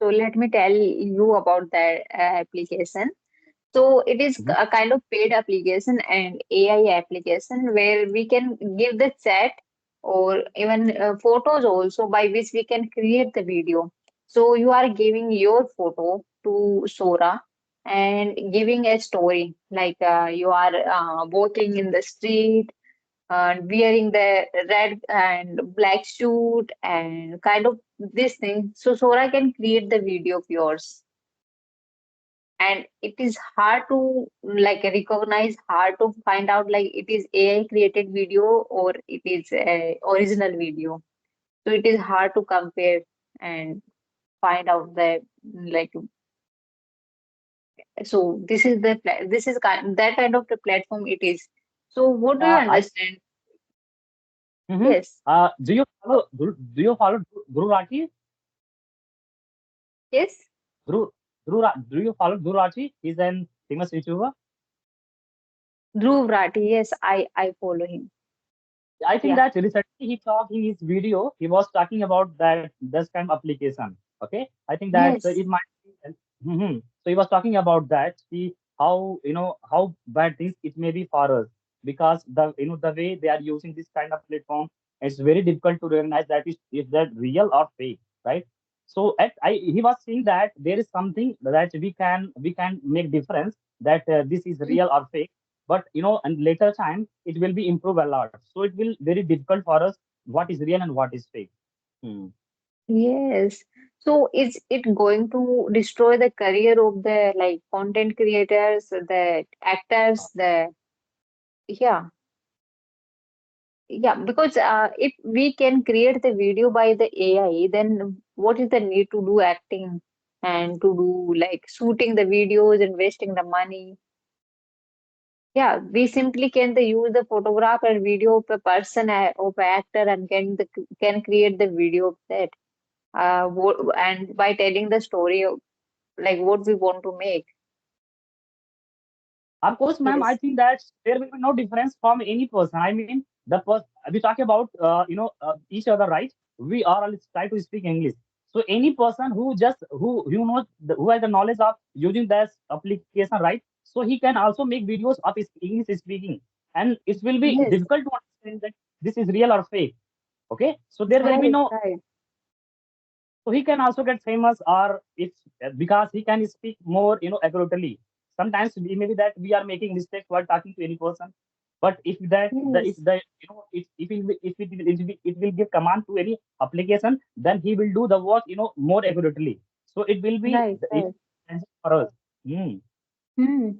So let me tell you about that application. So it is Mhm. a kind of paid application and AI application where we can give the chat or even photos also by which we can create the video. So you are giving your photo to Sora and giving a story like you are walking in the street wearing the red and black suit and kind of this thing. So Sora can create the video of yours and it is hard to like recognize, hard to find out like it is AI created video or it is a original video. So it is hard to compare and find out the like. So this is this is kind that kind of the platform it is. So what do you I understand? mhm. Yes, Do you follow Guru Rathi? yes, Do you follow Guru Rathi? He's an famous YouTuber. Dhruv Rathi. Yes, I follow him. I think Yeah. that recently he talked in his video, he was talking about that this kind of application. Okay, I think that it Yes. might be. Mhm. So he was talking about that. See how how bad things it may be for us because the way they are using this kind of platform, it's very difficult to recognize that is that real or fake, right? So he was saying that there is something that we can make difference that this is real or fake, but and later time it will be improve a lot, so it will very difficult for us what is real and what is fake. Hmm. Yes. So is it going to destroy the career of the like content creators, the actors, the yeah, yeah, because if we can create the video by the AI, then what is the need to do acting and to do like shooting the videos and wasting the money? Yeah, we simply can the use the photograph and video of a person of an actor and can create the video of that. And by telling the story of like what we want to make. Of course, ma'am, I Yes. think that there will be no difference from any person. I mean, we talk about each other, right? We are all try to speak English. So any person who just who knows who has the knowledge of using this application, right? So he can also make videos of his English speaking, and it will be Yes. difficult to understand that this is real or fake. Okay, so there will be Right. no. Right. So he can also get famous, or if because he can speak more, accurately. Sometimes we maybe that we are making mistakes while talking to any person, but if that the if Yes. the if it will it will give command to any application, then he will do the work more accurately. So it will be Right. it Right. for us. Hmm. Hmm.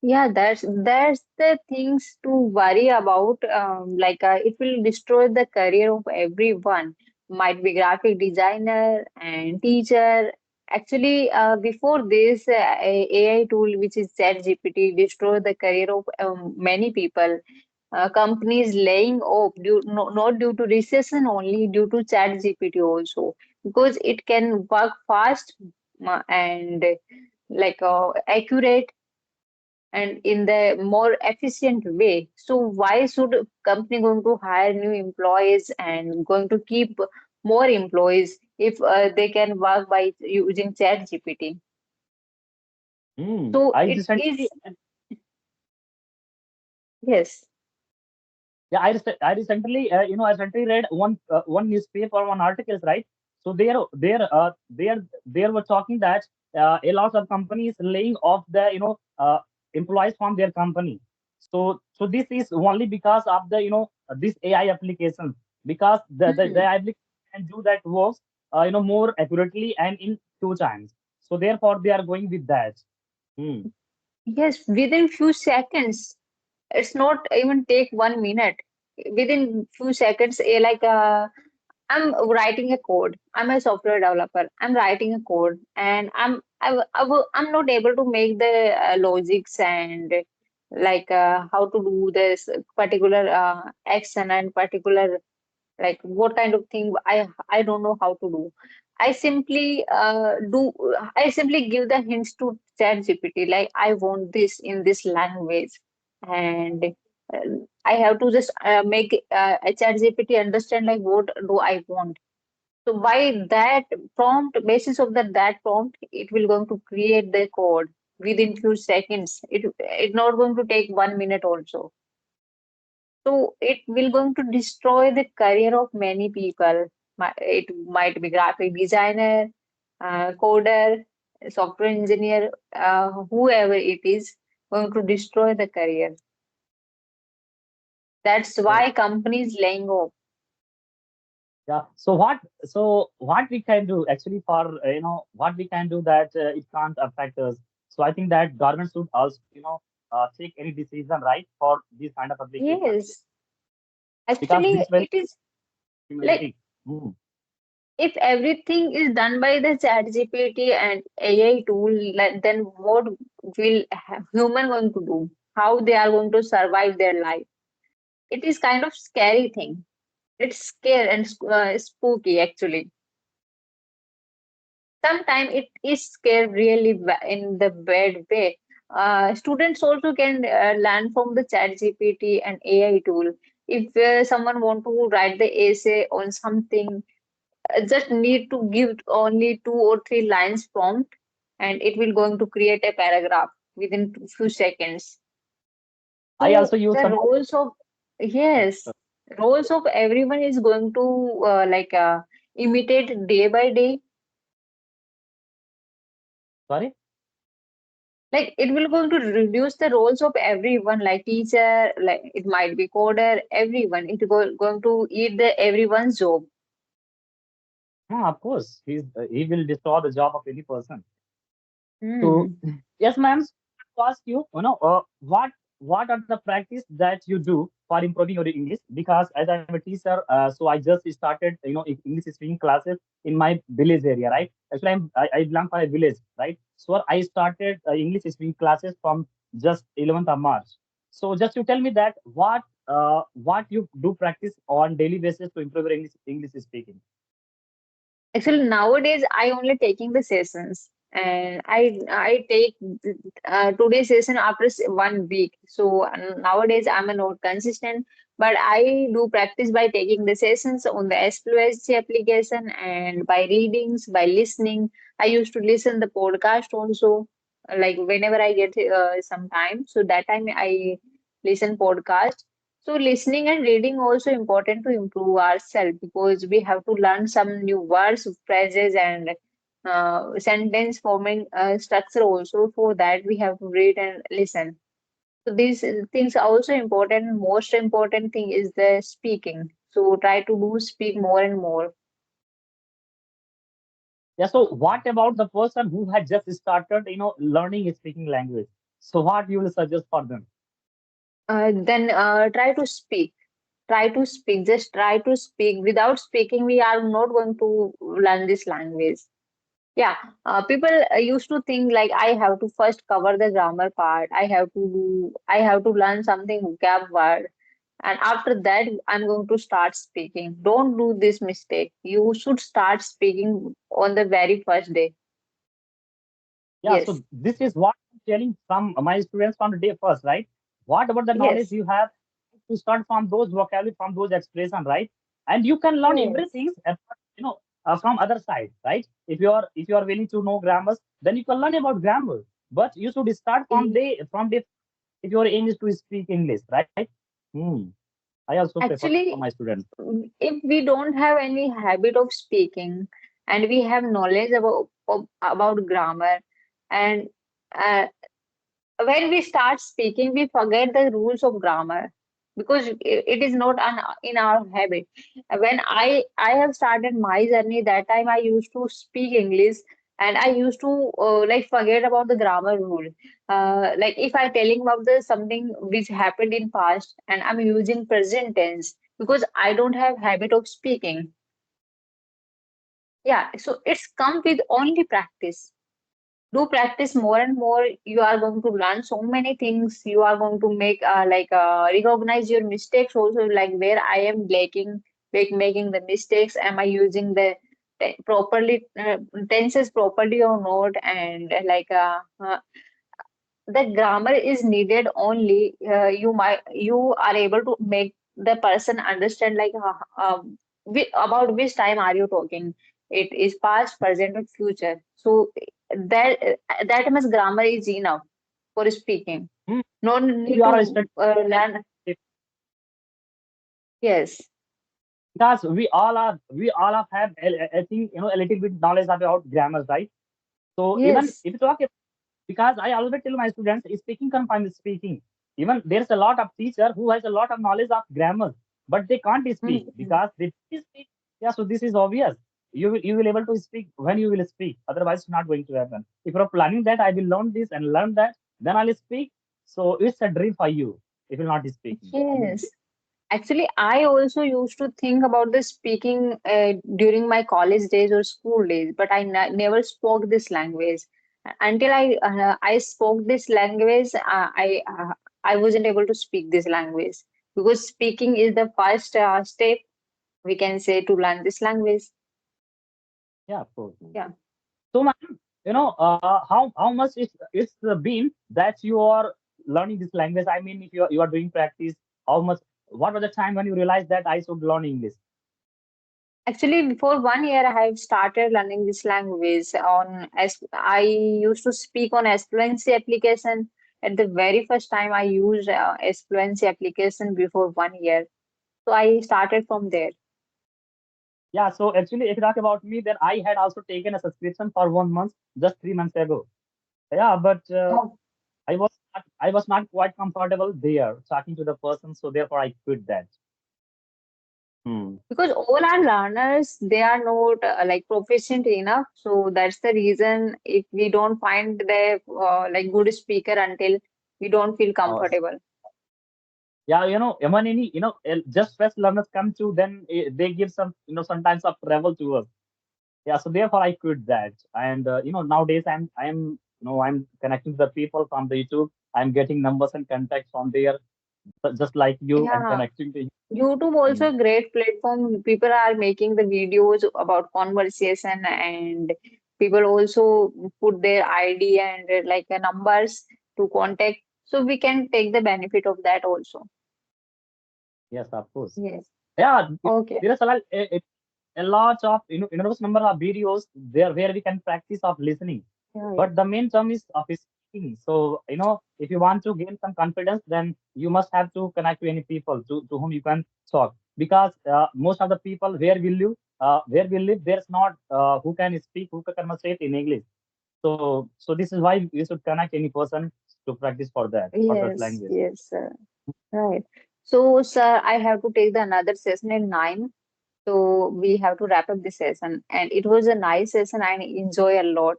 Yeah, that's the things to worry about. Like it will destroy the career of everyone. Might be graphic designer and teacher. Actually, before this AI tool, which is ChatGPT, destroyed the career of many people. Companies laying off not due to recession only, due to ChatGPT also, because it can work fast and like accurate and in the more efficient way. So why should company going to hire new employees and going to keep more employees if they can work by using Chat GPT? Hmm. So I it recently is yes, I recently read one newspaper, one articles, right? So there were talking that a lot of companies laying off the employees from their company. So this is only because of the this AI application, because the hmm, application can do that works more accurately and in 2 times. So therefore they are going with that. Hmm. yes, within few seconds. It's not even take 1 minute. Within few seconds, I'm writing a code. I'm a software developer. I'm writing a code, and I'm not able to make the logics and like how to do this particular action and particular like what kind of thing I don't know how to do. I simply I simply give the hints to chat gpt like I want this in this language and uh, I have to just make a chat gpt understand like what do I want So by that prompt, basis of that prompt, it will going to create the code within few seconds. It not going to take 1 minute also. So it will going to destroy the career of many people. It might be graphic designer, coder, software engineer, whoever it is, going to destroy the career. That's Oh, why companies laying off. yeah. So what we can do actually for what we can do that it can't affect us. So I think that government should also take any decision right for this kind of application Yes, because actually, this will it is like humanity. Hmm. if everything is done by the chat GPT and AI tool, then what will human going to do? How they are going to survive their life? It is kind of scary thing. It's scary and spooky actually. Sometimes it is scary really in the bad way. Students also can learn from the chat GPT and AI tool. If someone want to write the essay on something, just need to give only 2 or 3 lines prompt, and it will going to create a paragraph within few seconds. I also So use the some. roles of, yes, roles of everyone is going to imitate day by day. Sorry. Like it will going to reduce the roles of everyone, like teacher, like it might be coder, everyone. It going to eat the everyone's job. Of course, he will destroy the job of any person. So Hmm. yes, ma'am. To ask you, what are the practice that you do for improving your English? Because as I'm a teacher, so I just started English speaking classes in my village area, right? Actually, I belong from a village, right? So I started English speaking classes from just 11th of March. So just you tell me that what you do practice on daily basis to improve your English speaking. Actually, nowadays I only taking the sessions, and I take today's session after 1 week. So nowadays I'm a not consistent, but I do practice by taking the sessions on the SPLC application and by readings, by listening. I used to listen the podcast also, like whenever I get some time. So that time I listen podcast. So listening and reading also important to improve ourselves because we have to learn some new words, phrases, and sentence forming structure also. For that, we have to read and listen. So these things are also important. Most important thing is the speaking. So try to do speak more and more. Yeah, so what about the person who had just started, learning speaking language? So what you will suggest for them? Then try to speak. Try to speak. Just try to speak. Without speaking, we are not going to learn this language. Yeah, people used to think like I have to first cover the grammar part. I have to learn something vocab word, and after that I'm going to start speaking. Don't do this mistake. You should start speaking on the very first day. Yeah, Yes, so this is what I'm telling from my students from the day first, right? What about the knowledge yes, you have to start from those vocabulary, from those expression, right? And you can learn yes. everything, from other side, right? If you are willing to know grammars, then you can learn about grammar. But you should start from day if your aim is to speak English, right? Hmm. I also prefer for my Actually, students. if we don't have any habit of speaking and we have knowledge about grammar and uh, when we start speaking, we forget the rules of grammar because it is not in our habit. When I have started my journey, that time I used to speak English and I used to like forget about the grammar rule. Like if I telling about the something which happened in past and I'm using present tense because I don't have habit of speaking. Yeah, so it's come with only practice. Do practice more and more, you are going to learn so many things. You are going to make recognize your mistakes also, like where I am lacking, like making the mistakes, am I using the properly tenses properly or not, and the grammar is needed only you are able to make the person understand like about which time are you talking? It is past, present, or future. So that that much grammar is enough for speaking. Hmm. No If need you are to studying, learn. Yes. because we all are have I think a little bit knowledge about grammar, right? So even Yes. if you talk, because I always tell my students, speaking confines speaking. Even there's a lot of teacher who has a lot of knowledge of grammar, but they can't speak Mhm. because they don't speak. Yeah, so this is obvious. You will able to speak when you will speak. Otherwise, it's not going to happen. If you're planning that I will learn this and learn that, then I'll speak. So it's a dream for you if you're not speaking. Yes. Actually, I also used to think about the speaking during my college days or school days, but I never spoke this language. Until I spoke this language, I wasn't able to speak this language because speaking is the first step we can say to learn this language. Yeah, of course. Yeah. So, ma'am, how much it's been that you are learning this language? I mean, if you are doing practice, how much? What was the time when you realized that I should learn English? Actually, before 1 year, I have started learning this language on as I used to speak on Fluency application. At the very first time, I used Fluency application before 1 year. So I started from there. Yeah. So actually, if you talk about me, then I had also taken a subscription for 1 month, just 3 months ago. Yeah, but Oh, I was not quite comfortable there talking to the person, so therefore I quit that. Hmm. because all our learners, they are not like proficient enough. So that's the reason if we don't find the like good speaker until we don't feel Uh, comfortable. yeah, even any, just fresh learners come to, then they give some, sometimes of travel to us. Yeah, so therefore I quit that. And nowadays I'm connecting to the people from the YouTube. I'm getting numbers and contacts from there, just like you, and Yeah. connecting to you. YouTube also Mm. a great platform. People are making the videos about conversation and people also put their ID and like numbers to contact. So we can take the benefit of that also. Yes, of course. Yes. Yeah, Okay. there is a lot of, enormous number of videos there where we can practice of listening. Yeah, yeah. But the main term is of speaking. So, if you want to gain some confidence, then you must have to connect to any people to whom you can talk. Because most of the people where we live, there's not who can speak, who can conversate in English. So this is why we should connect any person to practice for that Yes, language. yes, sir. Right. So, sir, I have to take the another session at 9. So we have to wrap up the session. And it was a nice session. I enjoy a lot.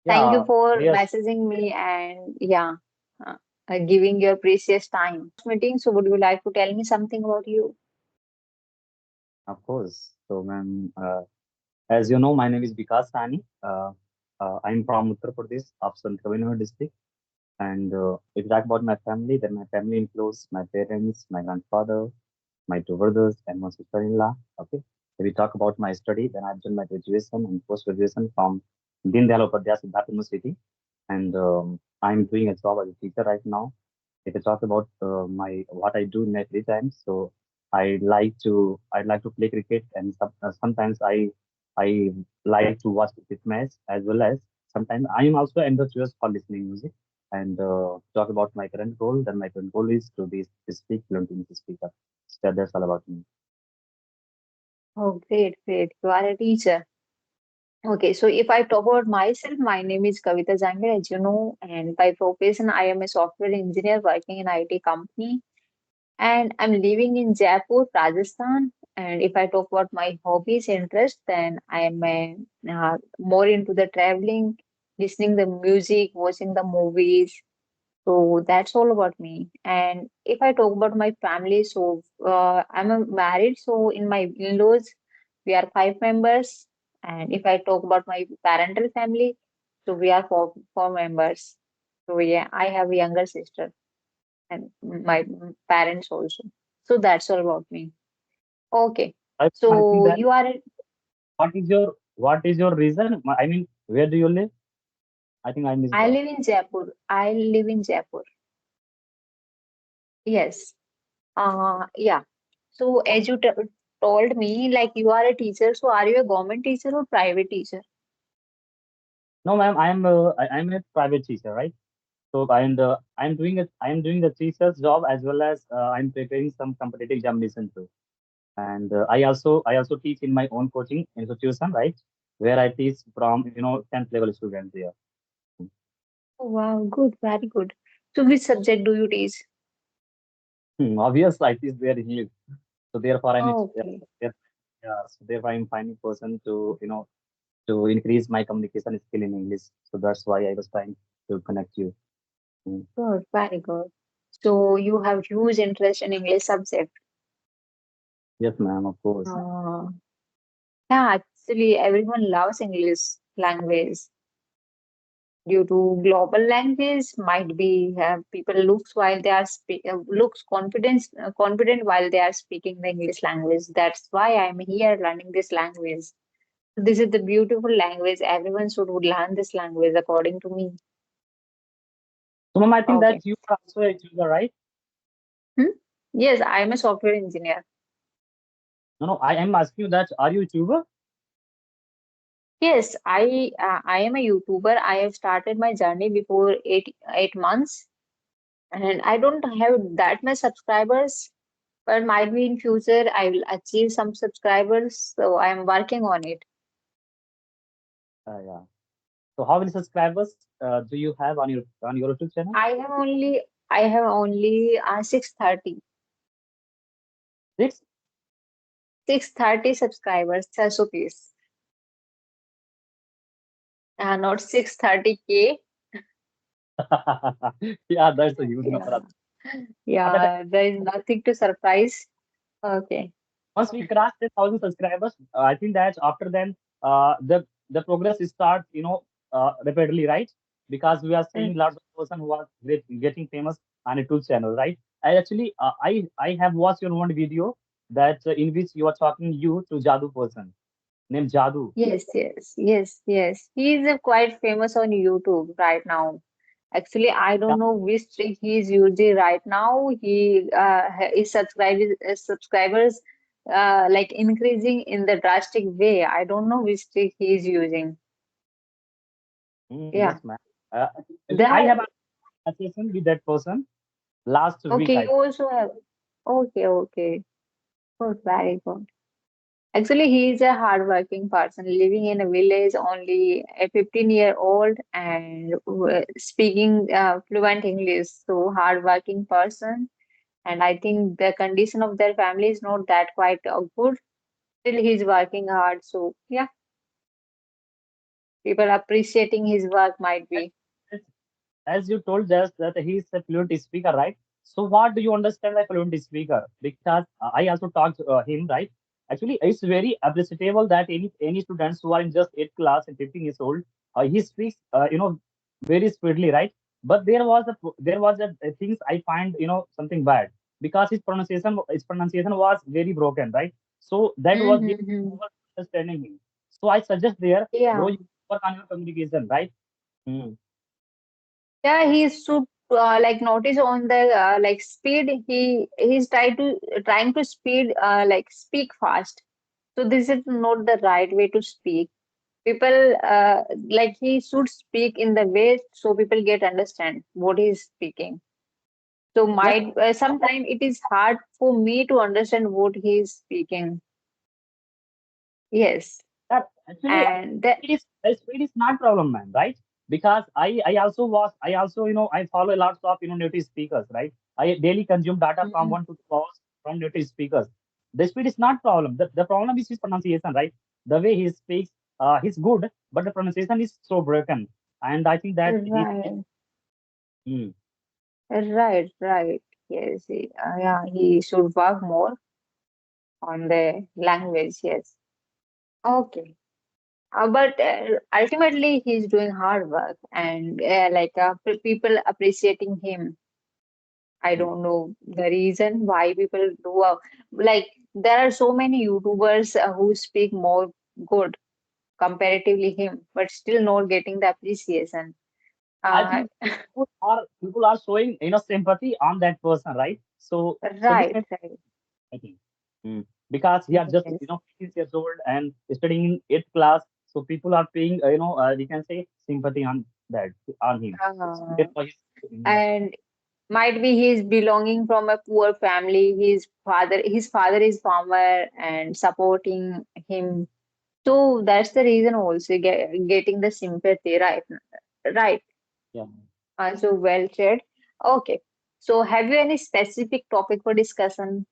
Thank you Yeah, for yes, messaging me and yeah, uh, giving your precious time. Meeting. So would you like to tell me something about you? of course. So, ma'am, as you know, my name is Vikas Sani. I'm from Uttar Pradesh of Kavinagar district. And if you talk about my family, then my family includes my parents, my grandfather, my two brothers, and one sister-in-law. Okay. If we talk about my study, then I've done my graduation and post-graduation from Deen Dayal Upadhyaya Siddharth University, and I'm doing a job as a teacher right now. If I talk about my what I do in my free time, so I like to play cricket, and sometimes I like to watch cricket match, as well as sometimes I am also enthusiast for listening music. And talk about my current goal, then my current goal is to be to speak fluent English speaker. So that's all about me. Oh, great, great. You are a teacher. Okay, so if I talk about myself, my name is Kavita Jangir, as you know, and by profession, I am a software engineer working in IT company, and I'm living in Jaipur, Rajasthan. And if I talk about my hobbies, interest, then I am more into the traveling, listening the music, watching the movies. So that's all about me. And if I talk about my family, so I'm married. So in my in-laws, we are 5 members. And if I talk about my parental family, so we are four members. So yeah, I have a younger sister and my parents also. So that's all about me. Okay. I think So that you are, what is your reason? I mean, where do you live? I think I missed I that. live in Jaipur. I live in Jaipur. Yes. Yeah. So as you tell. told me like you are a teacher. So are you a government teacher or private teacher? No, ma'am, I'm a private teacher, right? So I'm doing it. I'm doing the teacher's job as well as I'm preparing some competitive examination too. And I also teach in my own coaching institution, right? Where I teach from 10th level students there. Oh, wow, good, very good. So which subject do you teach? Obvious, I teach their English. So therefore, Okay, yeah, so therefore I'm finding person to to increase my communication skill in English. So that's why I was trying to connect you. Mm. good, very good. So you have huge interest in English subject. Yes, ma'am, of course. Uh, yeah, actually everyone loves English language due to global language. Might be people looks while they are looks confident while they are speaking the English language. That's why I'm here learning this language. This is the beautiful language. Everyone should would learn this language according to me. So, ma'am, I think that Okay. you are also a tutor, right? Hmm? Yes, I'm a software engineer. No, no, I am asking you that are you a tutor? Yes, I am a YouTuber. I have started my journey before 8 months, and I don't have that much subscribers, but might be in future I will achieve some subscribers. So I am working on it. Yeah. So how many subscribers do you have on your YouTube channel? I have only 630 6. subscribers, 600 piece, not 630K. Yeah, that's a huge number. Yeah, At that, yeah, there is nothing to surprise. Okay. once we cross 10,000 subscribers, I think that after then the progress starts rapidly, right? Because we are seeing lots of person who are getting famous on a YouTube channel, right? I actually I have watched your one video that in which you are talking you to Jadu person named Jadu. Yes, yes, yes, yes. He is quite famous on YouTube right now. Actually, I Yeah. don't know which trick he is using right now. His subscribers like increasing in the drastic way. I don't know which trick he is using. Yeah, Yes, ma'am. Actually, I that have a session with that person last week. okay. I You also have okay, okay. Good, very good. Actually, he is a hardworking person living in a village, only a 15-year-old and speaking fluent English. So, hardworking person. And I think the condition of their family is not that quite good. Still, he's working hard. So, yeah, people appreciating his work might be. as you told us that he is a fluent speaker, right? So what do you understand by fluent speaker? Because I also talked to him, right? Actually, it's very appreciable that any students who are in just 8th class and 15 years old, he speaks, very speedily, right? But there was a things I find, something bad because his pronunciation was very broken, right? So that was the Mm-hmm. understanding him. So I suggest there, bro, Yeah. you work on your communication, right? Hmm. Yeah, he should like notice on the like speed. He's trying to speed like speak fast. So this is not the right way to speak. People like he should speak in the way so people get understand what he's speaking. So Yes, might sometimes it is hard for me to understand what he is speaking. Yes, that actually and that. speed is not problem, man, right? Because I follow lots of native speakers, right? I daily consume data from Mhm. 1 to 2 hours from native speakers. The speed is not problem. The problem is his pronunciation, right? The way he speaks, he's good, but the pronunciation is so broken. And I think that he. Right, Hmm. right. Yes, yeah, he should work more on the language. Yes. Okay. But ultimately, he's doing hard work and people appreciating him. I Hmm. don't know the reason why people do. Like, there are so many YouTubers who speak more good comparatively him, but still not getting the appreciation. I Uh, think people are showing sympathy on that person, right? So right, definitely, right. I think. Hmm. because he are just Yes. 15 years old and studying in eighth class. So people are paying we can say sympathy on that on him. Uh, Therefore, he's. and might be he's belonging from a poor family. His father is farmer and supporting him. So that's the reason also getting the sympathy, right? Right. Yeah. So well said. Okay. So have you any specific topic for discussion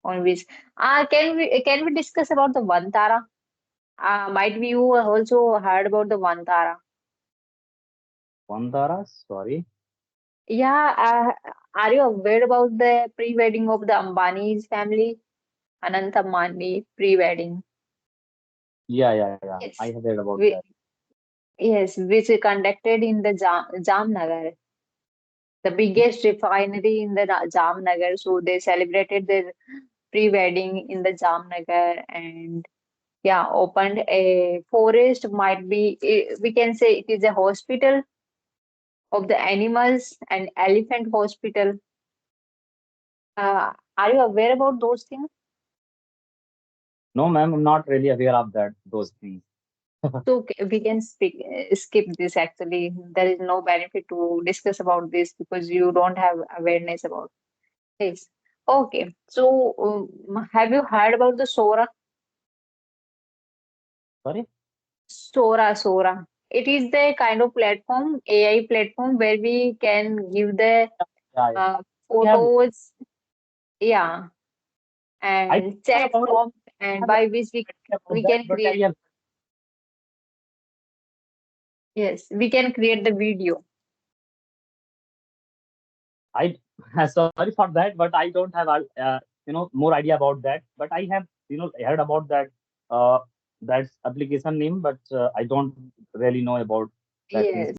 on which can we discuss about the Vantara? Might be you also heard about the Vantara. Vandara, sorry. Yeah, are you aware about the pre-wedding of the Ambani's family? Anant Ambani pre-wedding. Yeah. I have Yes. heard about that. We, yes, which is conducted in the Jamnagar, the biggest refinery in the Jamnagar. So they celebrated their pre-wedding in the Jamnagar and yeah, opened a forest. Might be we can say it is a hospital of the animals and elephant hospital. Are you aware about those things? No, ma'am, I'm not really aware of that those things. So we can skip this actually. There is no benefit to discuss about this because you don't have awareness about this. Okay, so have you heard about the Sora? Sorry. Sora. It is the kind of platform, AI platform where we can give the Yeah. uh, I have photos, yeah, I and know chat about it. prompt, and I have by which about we that, can but I create, have. yes, we can create the video. I sorry for that, but I don't have more idea about that. But I have heard about that uh that's application name, but I don't really know about that things. Yes.